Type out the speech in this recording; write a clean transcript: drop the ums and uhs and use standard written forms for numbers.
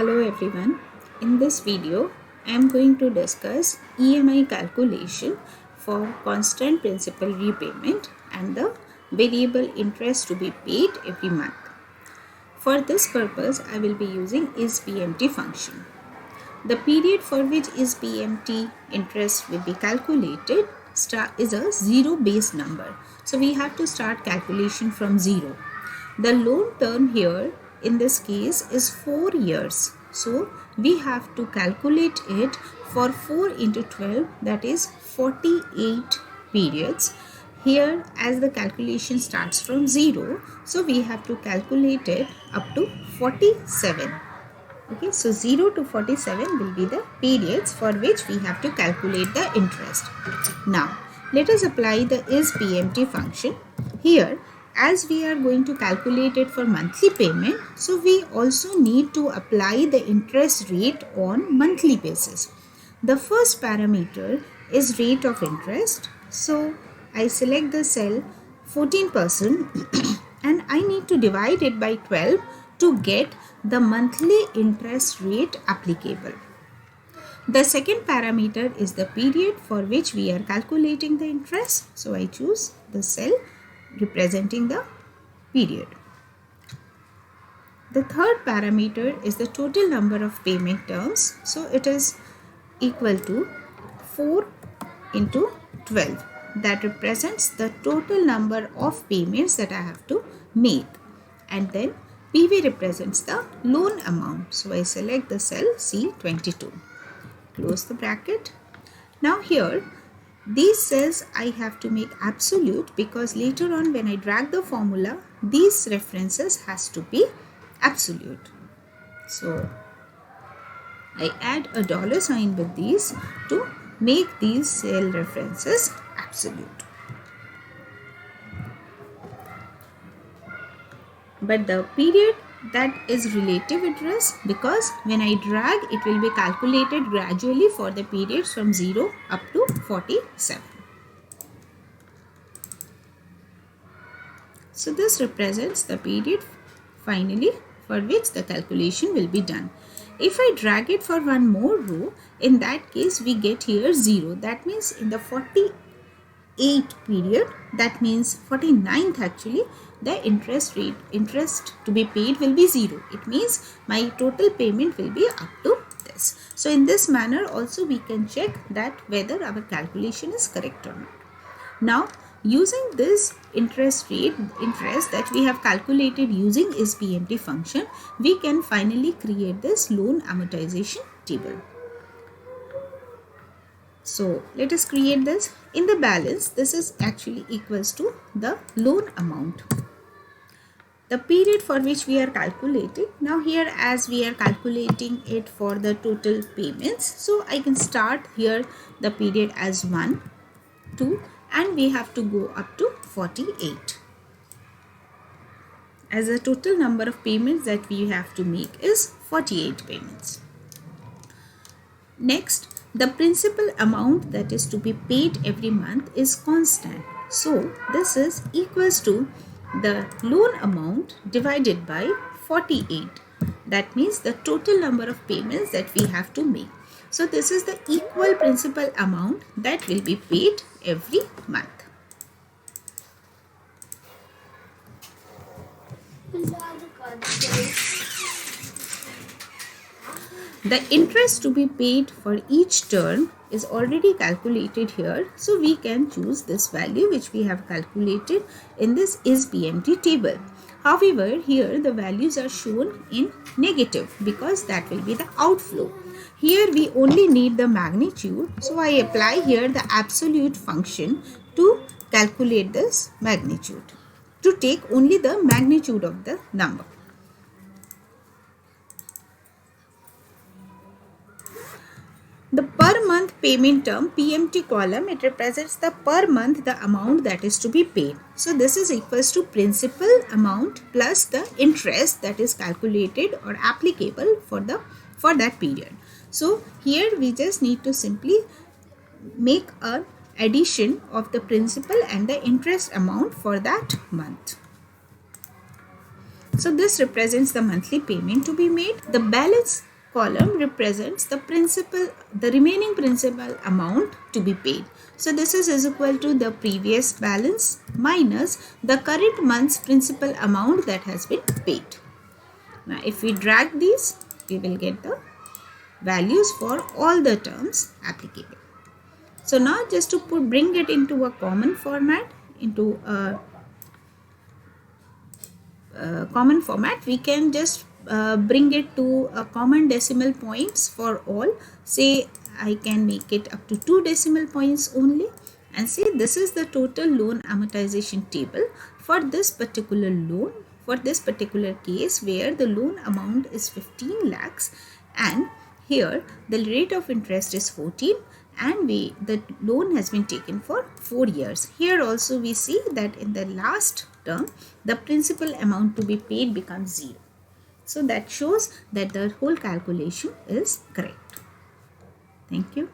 Hello everyone. In this video, I am going to discuss EMI calculation for constant principal repayment and the variable interest to be paid every month. For this purpose, I will be using ISPMT function. The period for which ISPMT interest will be calculated is a zero-based number. So we have to start calculation from zero. The loan term here in this case is 4 years. So we have to calculate it for 4 into 12, that is 48 periods. Here, as the calculation starts from 0, so we have to calculate it up to 47. Okay, so 0 to 47 will be the periods for which we have to calculate the interest. Now, let us apply the ISPMT function. Here, as we are going to calculate it for monthly payment, so we also need to apply the interest rate on monthly basis. The first parameter is rate of interest. So, I select the cell 14% and I need to divide it by 12 to get the monthly interest rate applicable. The second parameter is the period for which we are calculating the interest. So I choose the cell representing the period. The third parameter is the total number of payment terms. So it is equal to 4 into 12. That represents the total number of payments that I have to make. And then PV represents the loan amount. So I select the cell C22. Close the bracket. Now here, these cells I have to make absolute because later on when I drag the formula, these references has to be absolute. So I add a $sign with these to make these cell references absolute. But the period, that is relative interest because when I drag, it will be calculated gradually for the periods from 0 up to 47. So this represents the period finally for which the calculation will be done. If I drag it for one more row, in that case we get here 0. That means in the 48 period, that means 49th actually, the interest to be paid will be 0. It means my total payment will be up to this. So in this manner also we can check that whether our calculation is correct or not. Now using this interest that we have calculated using ISPMT function, we can finally create this loan amortization table. So let us create this. In the balance, this is actually equals to the loan amount. The period for which we are calculating. Now here as we are calculating it for the total payments. So I can start here the period as 1, 2 and we have to go up to 48. As the total number of payments that we have to make is 48 payments. Next, the principal amount that is to be paid every month is constant. So this is equals to the loan amount divided by 48. That means the total number of payments that we have to make. So this is the equal principal amount that will be paid every month. The interest to be paid for each term is already calculated here. So we can choose this value which we have calculated in this ISPMT table. However, here the values are shown in negative because that will be the outflow. Here we only need the magnitude. So I apply here the absolute function to calculate this magnitude, to take only the magnitude of the number. The per month payment term PMT column, it represents the per month the amount that is to be paid. So this is equals to principal amount plus the interest that is calculated or applicable for that period. So here we just need to simply make an addition of the principal and the interest amount for that month. So this represents the monthly payment to be made. The balance column represents the remaining principal amount to be paid. So this is equal to the previous balance minus the current month's principal amount that has been paid. Now if we drag these, we will get the values for all the terms applicable. So now just to bring it into a common format, we can just bring it to a common decimal points for all. Say I can make it up to 2 decimal points only, and say this is the total loan amortization table for this particular loan, for this particular case where the loan amount is 15 lakhs and here the rate of interest is 14 and the loan has been taken for 4 years. Here also we see that in the last term the principal amount to be paid becomes 0. So that shows that the whole calculation is correct. Thank you.